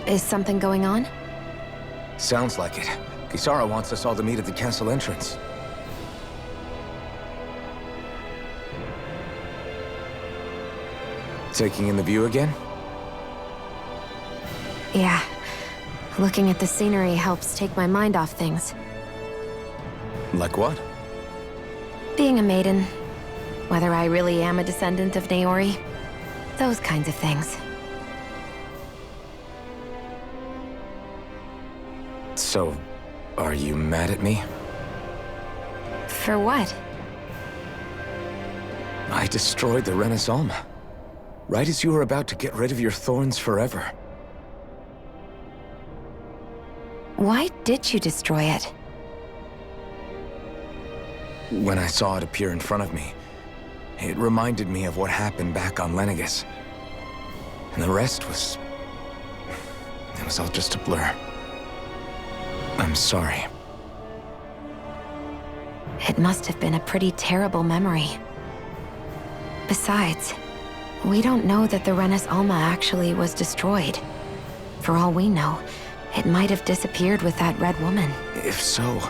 Is something going on? Sounds like it. Kisara wants us all to meet at the castle entrance. Taking in the view again? Yeah. Looking at the scenery helps take my mind off things. Like what? Being a maiden. Whether I really am a descendant of Naori. Those kinds of things. So, are you mad at me? For what? I destroyed the Renaissance. Right as you were about to get rid of your thorns forever. Why did you destroy it? When I saw it appear in front of me, it reminded me of what happened back on Lenegus. And the rest was... it was all just a blur. I'm sorry. It must have been a pretty terrible memory. Besides, we don't know that the Renas Alma actually was destroyed. For all we know, it might have disappeared with that red woman. If so,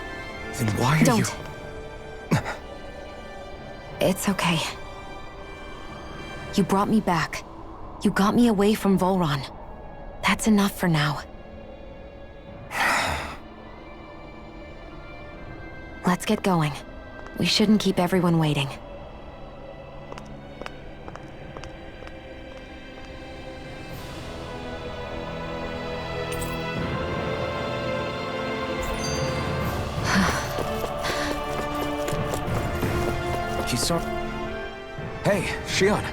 then why are Don't. It's okay. You brought me back. You got me away from Volron. That's enough for now. Let's get going. We shouldn't keep everyone waiting. Kisara... Hey, Shionne.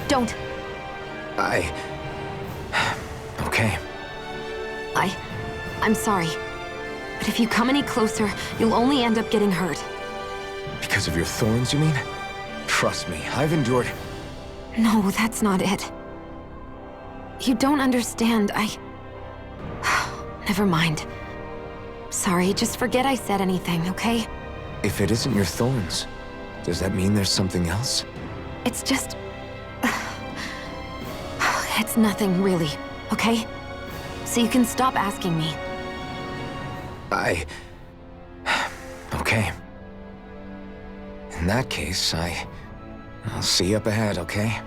Don't. Okay. I'm sorry. But if you come any closer, you'll only end up getting hurt. Because of your thorns, you mean? Trust me, I've endured... No, that's not it. You don't understand, Never mind. Sorry, just forget I said anything, okay? If it isn't your thorns, does that mean there's something else? It's just... It's nothing, really, okay? So you can stop asking me. Okay. In that case, I'll see you up ahead, okay?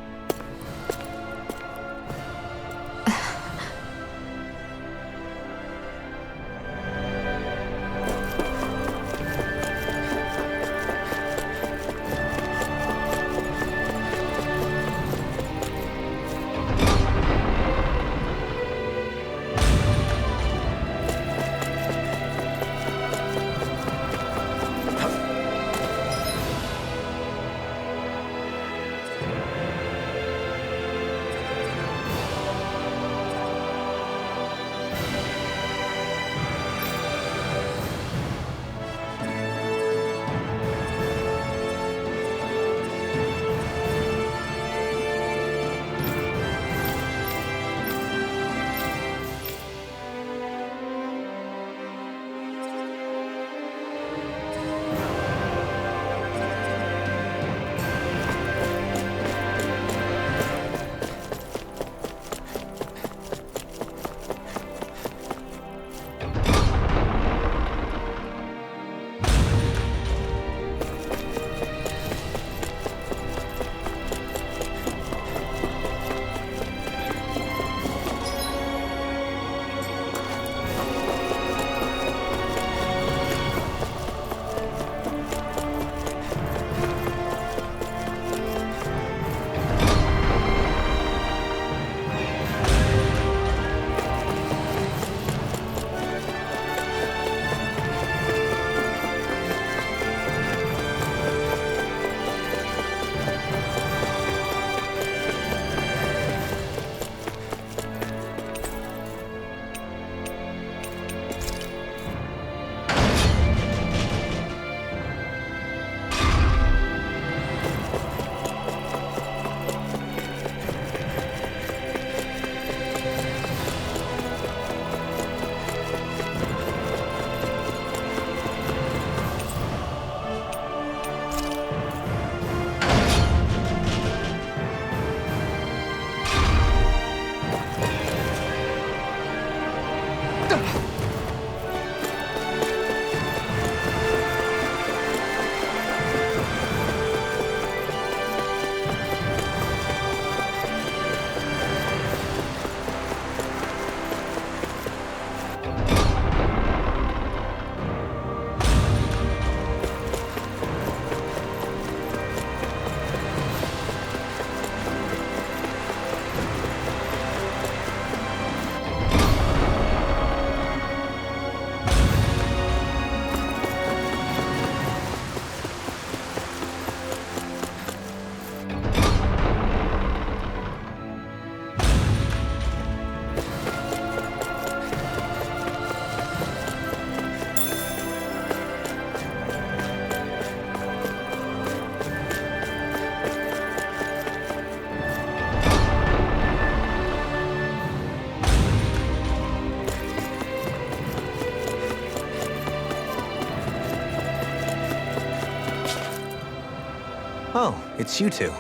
Oh, it's you two.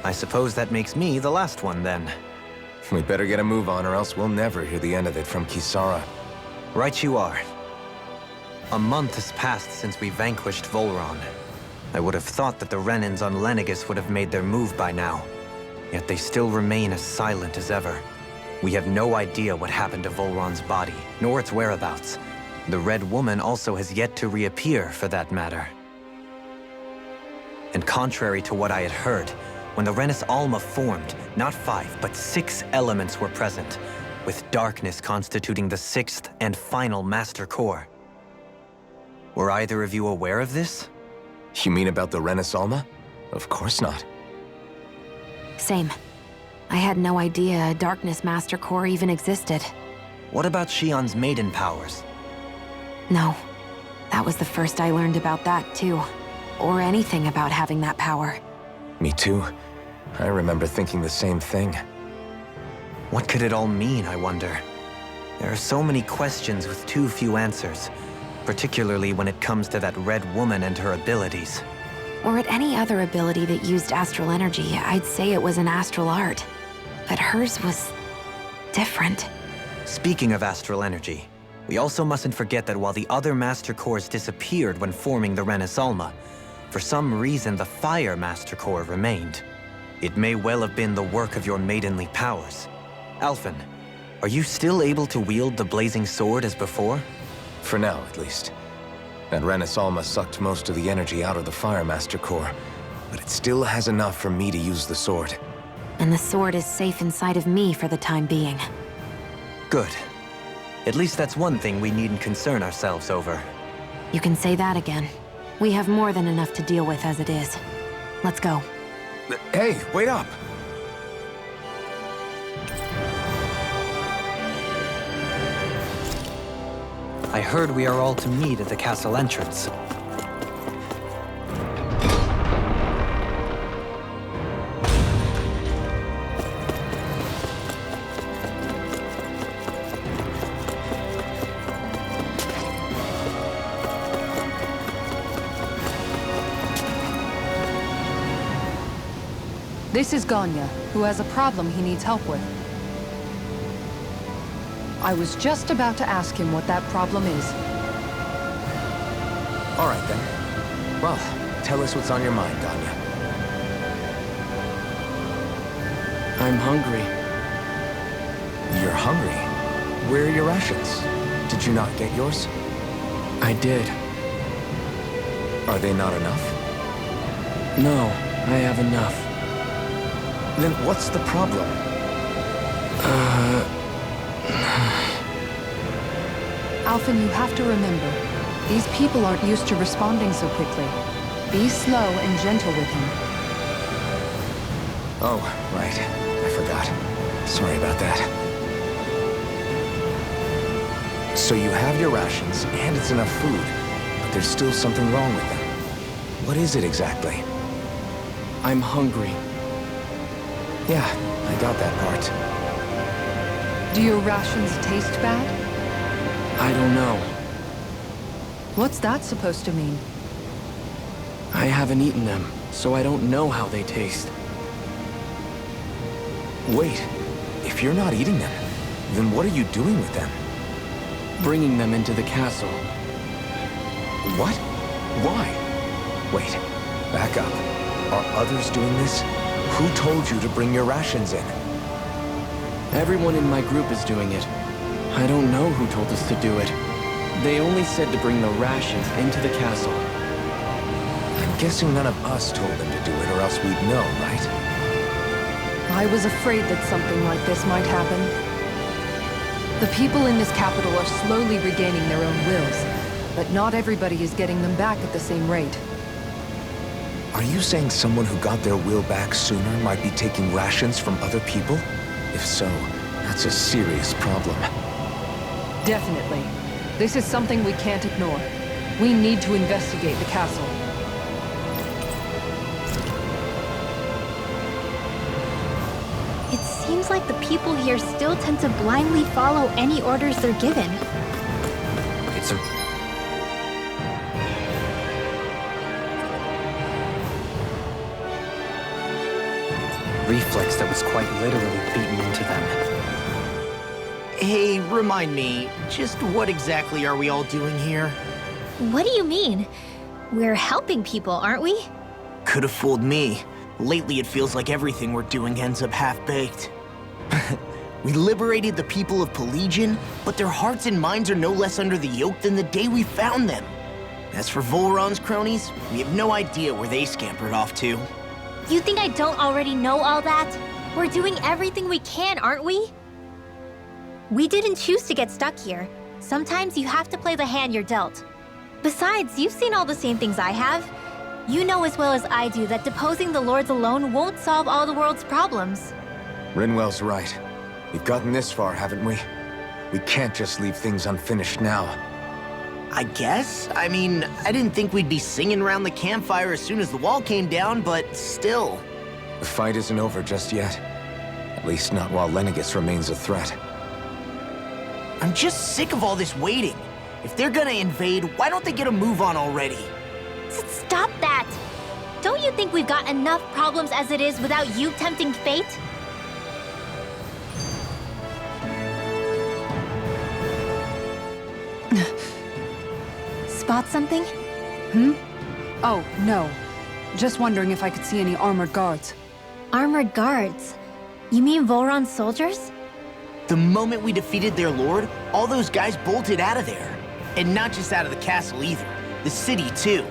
I suppose that makes me the last one then. We better get a move on or else we'll never hear the end of it from Kisara. Right you are. A month has passed since we vanquished Volron. I would have thought that the Renans on Lenegis would have made their move by now. Yet they still remain as silent as ever. We have no idea what happened to Volron's body, nor its whereabouts. The Red Woman also has yet to reappear, for that matter. And contrary to what I had heard, when the Renis Alma formed, not 5, but 6 elements were present, with darkness constituting the 6th and final master core. Were either of you aware of this? You mean about the Renis Alma? Of course not. Same. I had no idea a Darkness Master Core even existed. What about Shionne's maiden powers? No. That was the first I learned about that, too. Or anything about having that power. Me too. I remember thinking the same thing. What could it all mean, I wonder? There are so many questions with too few answers, particularly when it comes to that Red Woman and her abilities. Or at any other ability that used astral energy, I'd say it was an astral art. But hers was different. Speaking of astral energy, we also mustn't forget that while the other Master Cores disappeared when forming the Renis Alma, for some reason the Fire Master Core remained. It may well have been the work of your maidenly powers. Alphen, are you still able to wield the blazing sword as before? For now, at least. That Renis Alma sucked most of the energy out of the Fire Master Core, but it still has enough for me to use the sword. And the sword is safe inside of me for the time being. Good. At least that's one thing we needn't concern ourselves over. You can say that again. We have more than enough to deal with as it is. Let's go. Hey, wait up! I heard we are all to meet at the castle entrance. This is Ganya, who has a problem he needs help with. I was just about to ask him what that problem is. All right, then. Well, tell us what's on your mind, Dahna. I'm hungry. You're hungry? Where are your rations? Did you not get yours? I did. Are they not enough? No, I have enough. Then what's the problem? Alphen, you have to remember, these people aren't used to responding so quickly. Be slow and gentle with him. Oh, right. I forgot. Sorry about that. So you have your rations, and it's enough food, but there's still something wrong with them. What is it exactly? I'm hungry. Yeah, I got that part. Do your rations taste bad? I don't know. What's that supposed to mean? I haven't eaten them, so I don't know how they taste. Wait, if you're not eating them, then what are you doing with them? Bringing them into the castle. What? Why? Wait, back up. Are others doing this? Who told you to bring your rations in? Everyone in my group is doing it. I don't know who told us to do it. They only said to bring the rations into the castle. I'm guessing none of us told them to do it, or else we'd know, right? I was afraid that something like this might happen. The people in this capital are slowly regaining their own wills, but not everybody is getting them back at the same rate. Are you saying someone who got their will back sooner might be taking rations from other people? If so, that's a serious problem. Definitely. This is something we can't ignore. We need to investigate the castle. It seems like the people here still tend to blindly follow any orders they're given. It's a... reflex that was quite literally beaten into them. Hey, remind me, just what exactly are we all doing here? What do you mean? We're helping people, aren't we? Could have fooled me. Lately it feels like everything we're doing ends up half-baked. We liberated the people of Pelegion, but their hearts and minds are no less under the yoke than the day we found them. As for Volron's cronies, we have no idea where they scampered off to. You think I don't already know all that? We're doing everything we can, aren't we? We didn't choose to get stuck here. Sometimes you have to play the hand you're dealt. Besides, you've seen all the same things I have. You know as well as I do that deposing the lords alone won't solve all the world's problems. Rinwell's right. We've gotten this far, haven't we? We can't just leave things unfinished now. I guess? I mean, I didn't think we'd be singing around the campfire as soon as the wall came down, but still. The fight isn't over just yet. At least not while Lenegis remains a threat. I'm just sick of all this waiting. If they're gonna invade, why don't they get a move on already? Stop that! Don't you think we've got enough problems as it is without you tempting fate? Spot something? Oh, no. Just wondering if I could see any armored guards. Armored guards? You mean Volron's soldiers? The moment we defeated their lord, all those guys bolted out of there. And not just out of the castle either. The city, too.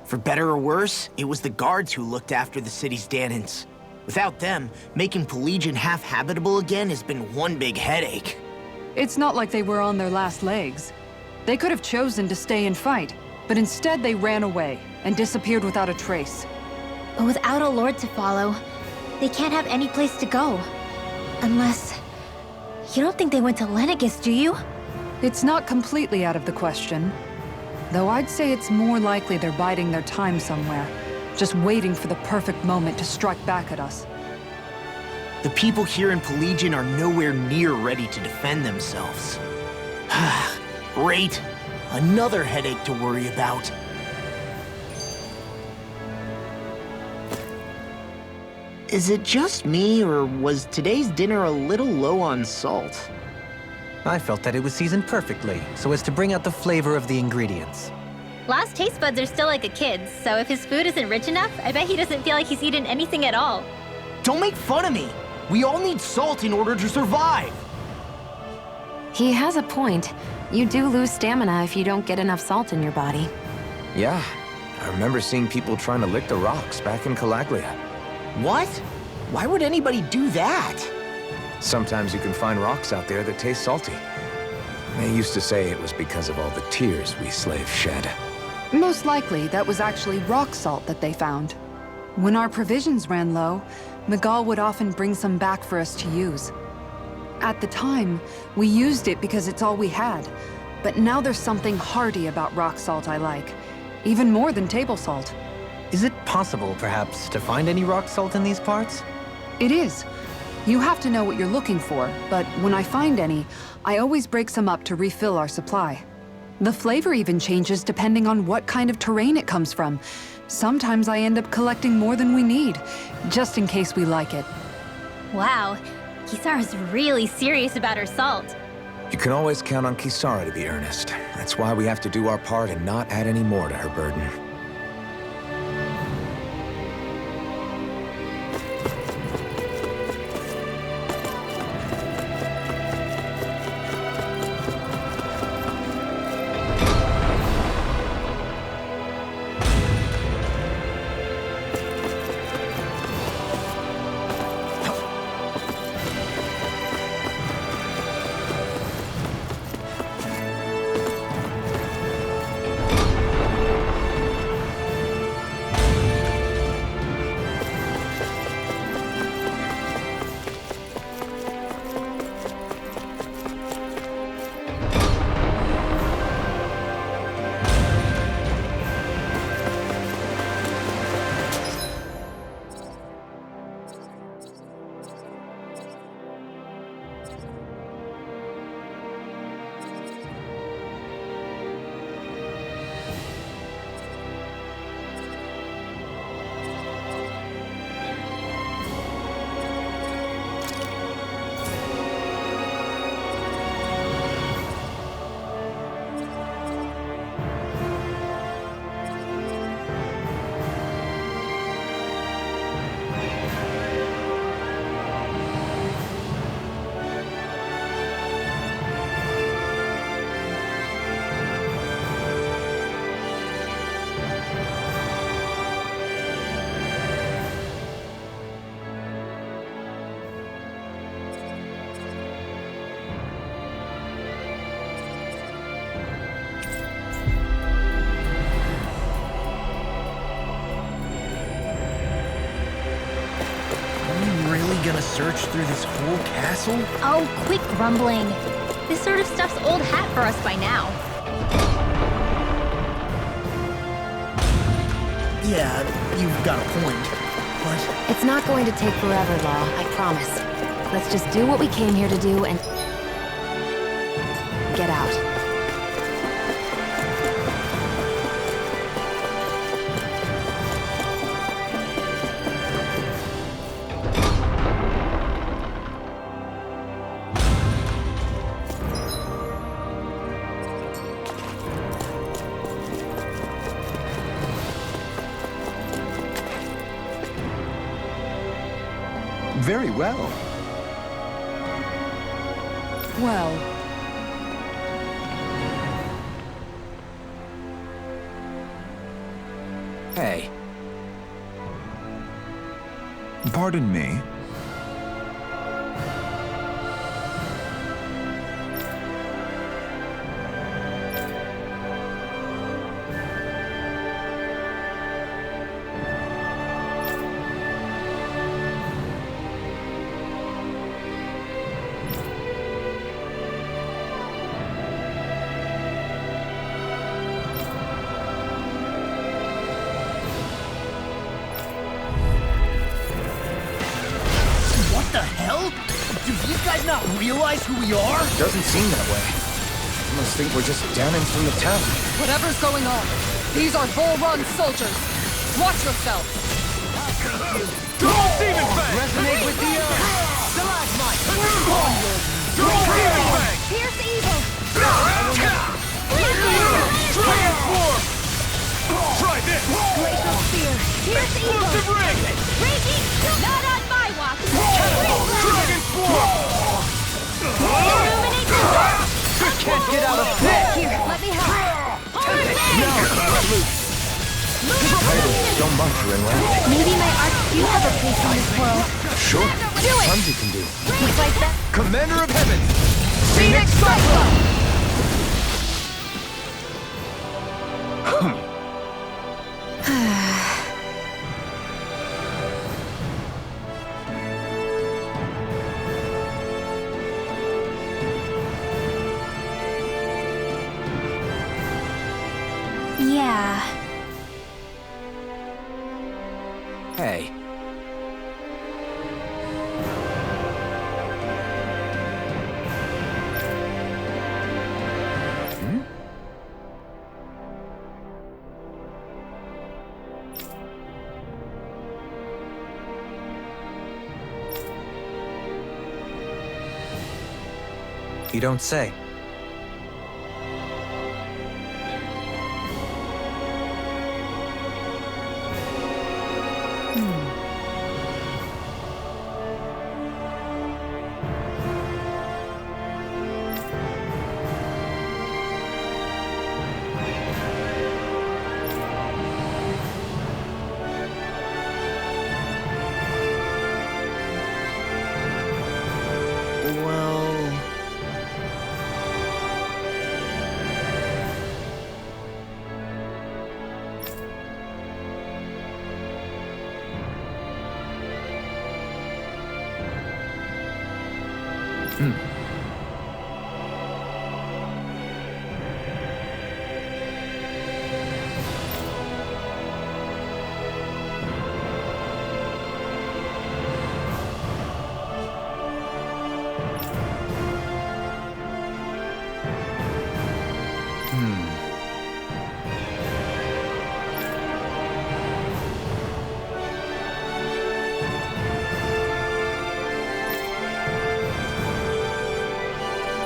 For better or worse, it was the guards who looked after the city's Dahnans. Without them, making Pelegion half-habitable again has been one big headache. It's not like they were on their last legs. They could have chosen to stay and fight, but instead they ran away and disappeared without a trace. But without a lord to follow, they can't have any place to go. Unless... You don't think they went to Lenegis, do you? It's not completely out of the question. Though I'd say it's more likely they're biding their time somewhere, just waiting for the perfect moment to strike back at us. The people here in Pelegion are nowhere near ready to defend themselves. Great. Another headache to worry about. Is it just me, or was today's dinner a little low on salt? I felt that it was seasoned perfectly, so as to bring out the flavor of the ingredients. Last taste buds are still like a kid's, so if his food isn't rich enough, I bet he doesn't feel like he's eaten anything at all. Don't make fun of me! We all need salt in order to survive! He has a point. You do lose stamina if you don't get enough salt in your body. Yeah, I remember seeing people trying to lick the rocks back in Calaglia. What? Why would anybody do that? Sometimes you can find rocks out there that taste salty. They used to say it was because of all the tears we slaves shed. Most likely, that was actually rock salt that they found. When our provisions ran low, Miguel would often bring some back for us to use. At the time, we used it because it's all we had. But now there's something hearty about rock salt I like. Even more than table salt. Is it possible, perhaps, to find any rock salt in these parts? It is. You have to know what you're looking for, but when I find any, I always break some up to refill our supply. The flavor even changes depending on what kind of terrain it comes from. Sometimes I end up collecting more than we need, just in case we like it. Wow, Kisara's really serious about her salt. You can always count on Kisara to be earnest. That's why we have to do our part and not add any more to her burden. gonna search through this whole castle? Oh, quit grumbling. This sort of stuff's old hat for us by now. Yeah, you've got a point, but... It's not going to take forever, Law, I promise. Let's just do what we came here to do and... get out. Very well. Well, Hey, Pardon me. What the hell? Do these guys not realize who we are? doesn't seem that way. I must think we're just Dahnans from the town. whatever's going on, these are Bull Run soldiers. Watch yourselves. Resonate with the earth! Fierce evil! Transform! Try this! Glacial spear! Fierce evil! Raging! Not on my watch! Dragon form! Illuminate the dark! Can't get out of this! Here, let me help! Hold it! So much, Renan. Maybe my arts do have a place in this world. Sure. Do it! Tons you can do. Just like that. Commander of Heaven! Phoenix Cyclone! Yeah. Hey. You don't say. Well...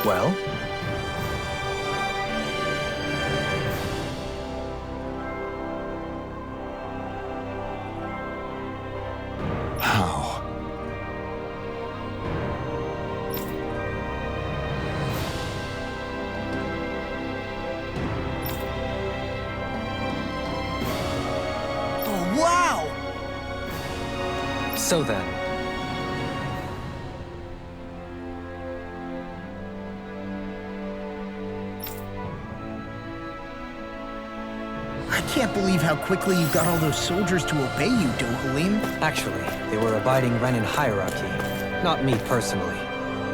Well? How? Oh, wow! So then, I can't believe how quickly you got all those soldiers to obey you, Dohalim. actually, they were abiding Renan hierarchy. Not me personally.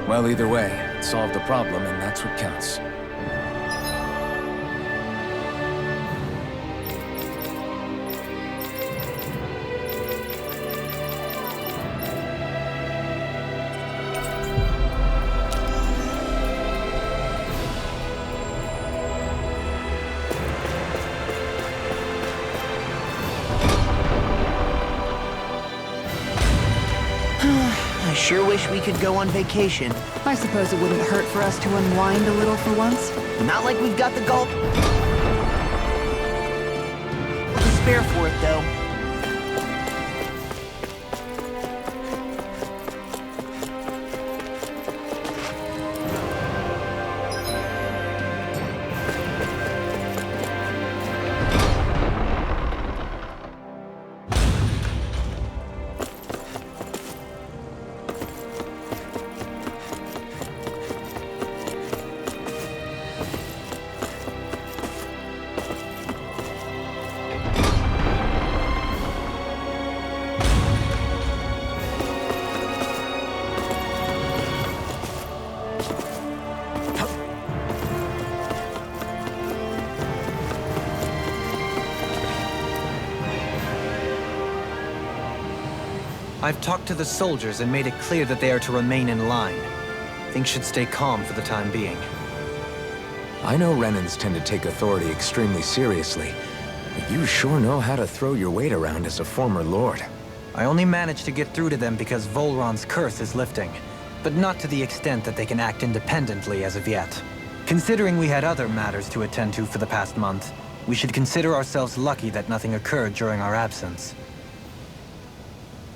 Well, either way, it solved the problem, and that's what counts. I sure wish we could go on vacation. I suppose it wouldn't hurt for us to unwind a little for once. Not like we've got the gulp to spare for it, though. I've talked to the soldiers and made it clear that they are to remain in line. Things should stay calm for the time being. I know Renans tend to take authority extremely seriously, but you sure know how to throw your weight around as a former lord. I only managed to get through to them because Volron's curse is lifting, but not to the extent that they can act independently as of yet. Considering we had other matters to attend to for the past month, we should consider ourselves lucky that nothing occurred during our absence.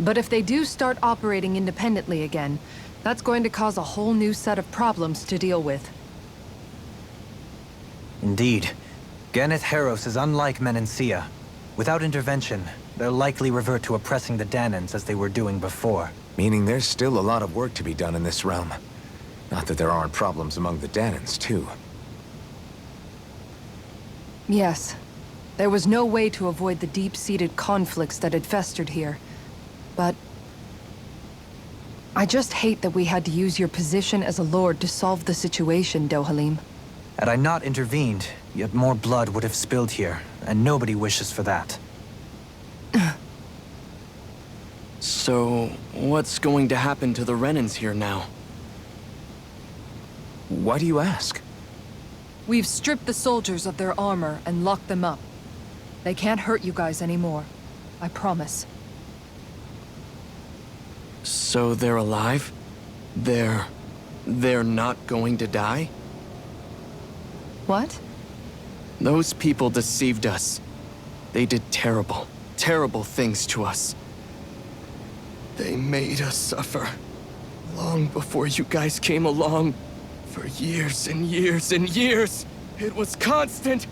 But if they do start operating independently again, that's going to cause a whole new set of problems to deal with. Indeed. Ganeth Heros is unlike Menancia. Without intervention, they'll likely revert to oppressing the Dahnans as they were doing before. Meaning there's still a lot of work to be done in this realm. Not that there aren't problems among the Dahnans, too. Yes. There was no way to avoid the deep-seated conflicts that had festered here. But I just hate that we had to use your position as a lord to solve the situation, Dohalim. Had I not intervened, yet more blood would have spilled here, and nobody wishes for that. So, what's going to happen to the Renans here now? Why do you ask? We've stripped the soldiers of their armor and locked them up. They can't hurt you guys anymore. I promise. So they're alive? They're not going to die? What? Those people deceived us. They did terrible, terrible things to us. They made us suffer. Long before you guys came along. For years and years and years. It was constant.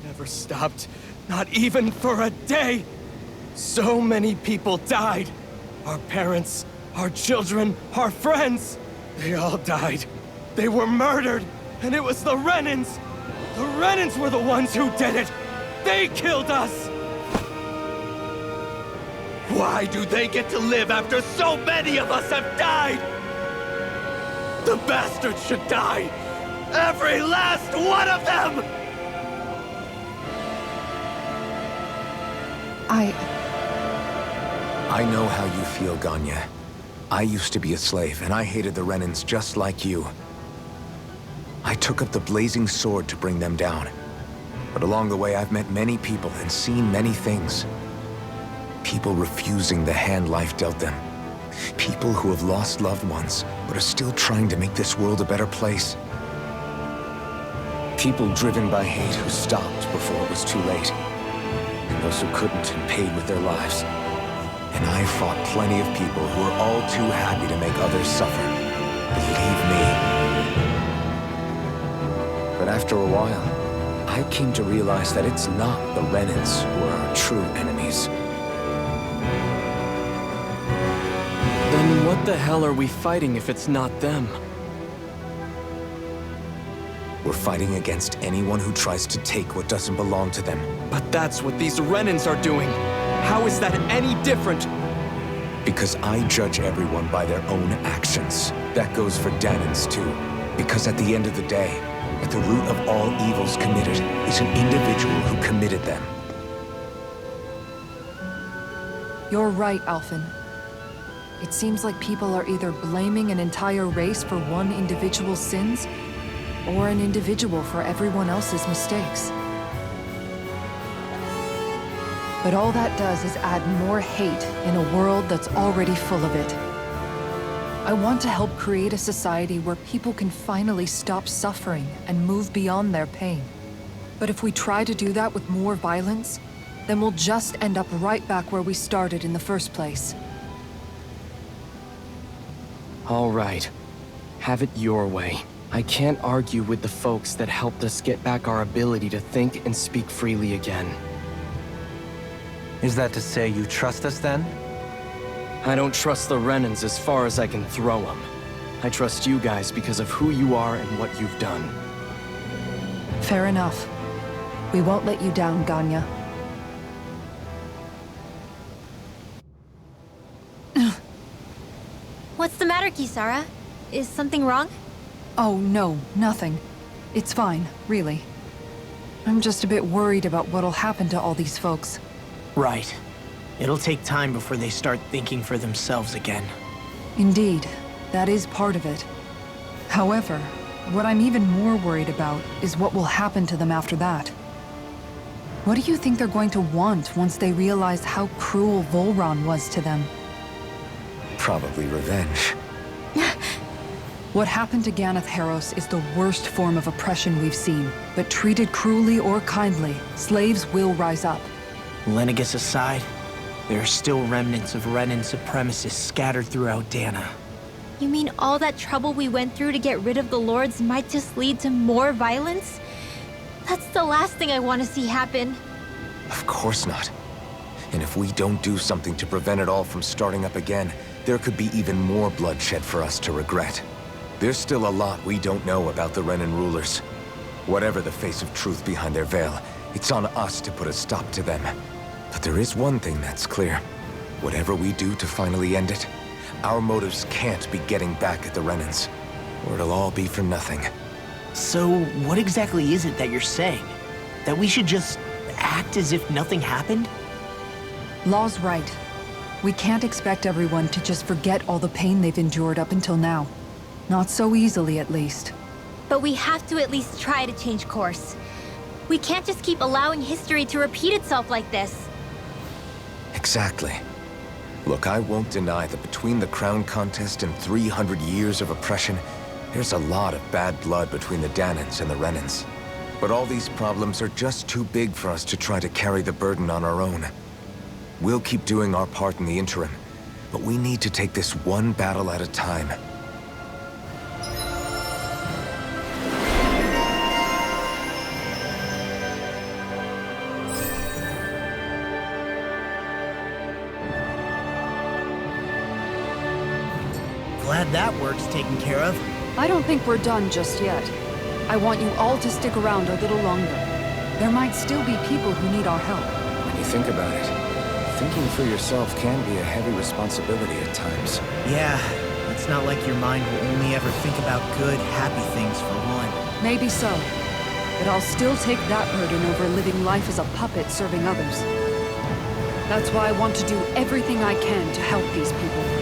Never stopped. Not even for a day. So many people died. Our parents, our children, our friends. They all died. They were murdered. And it was the Renans. The Renans were the ones who did it. They killed us. Why do they get to live after so many of us have died? The bastards should die! Every last one of them! I know how you feel, Ganya. I used to be a slave, and I hated the Renans just like you. I took up the blazing sword to bring them down. But along the way, I've met many people and seen many things. People refusing the hand life dealt them. People who have lost loved ones, but are still trying to make this world a better place. People driven by hate who stopped before it was too late. And those who couldn't and paid with their lives. And I fought plenty of people who are all too happy to make others suffer. Believe me. But after a while, I came to realize that it's not the Renans who are our true enemies. Then what the hell are we fighting if it's not them? We're fighting against anyone who tries to take what doesn't belong to them. But that's what these Renans are doing. How is that any different? Because I judge everyone by their own actions. That goes for Dahnans too. Because at the end of the day, at the root of all evils committed is an individual who committed them. You're right, Alphen. It seems like people are either blaming an entire race for one individual's sins, or an individual for everyone else's mistakes. But all that does is add more hate in a world that's already full of it. I want to help create a society where people can finally stop suffering and move beyond their pain. But if we try to do that with more violence, then we'll just end up right back where we started in the first place. All right. Have it your way. I can't argue with the folks that helped us get back our ability to think and speak freely again. Is that to say you trust us then? I don't trust the Renans as far as I can throw them. I trust you guys because of who you are and what you've done. Fair enough. We won't let you down, Ganya. What's the matter, Kisara? Is something wrong? Oh, no, nothing. It's fine, really. I'm just a bit worried about what'll happen to all these folks. Right. It'll take time before they start thinking for themselves again. Indeed, that is part of it. However, what I'm even more worried about is what will happen to them after that. What do you think they're going to want once they realize how cruel Volron was to them? Probably revenge. What happened to Ganath Haros is the worst form of oppression we've seen, but treated cruelly or kindly, slaves will rise up. Lenegis aside, there are still remnants of Renan supremacists scattered throughout Dahna. You mean all that trouble we went through to get rid of the Lords might just lead to more violence? That's the last thing I want to see happen. Of course not. And if we don't do something to prevent it all from starting up again, there could be even more bloodshed for us to regret. There's still a lot we don't know about the Renan rulers. Whatever the face of truth behind their veil, it's on us to put a stop to them. But there is one thing that's clear. Whatever we do to finally end it, our motives can't be getting back at the Renans, or it'll all be for nothing. So, what exactly is it that you're saying? That we should just act as if nothing happened? Law's right. We can't expect everyone to just forget all the pain they've endured up until now. Not so easily, at least. But we have to at least try to change course. We can't just keep allowing history to repeat itself like this. Exactly. Look, I won't deny that between the crown contest and 300 years of oppression, there's a lot of bad blood between the Dahnans and the Renans. But all these problems are just too big for us to try to carry the burden on our own. We'll keep doing our part in the interim, but we need to take this one battle at a time. Glad that work's taken care of. I don't think we're done just yet. I want you all to stick around a little longer. There might still be people who need our help. When you think about it, thinking for yourself can be a heavy responsibility at times. Yeah, it's not like your mind will only ever think about good, happy things for one. Maybe so. But I'll still take that burden over living life as a puppet serving others. That's why I want to do everything I can to help these people.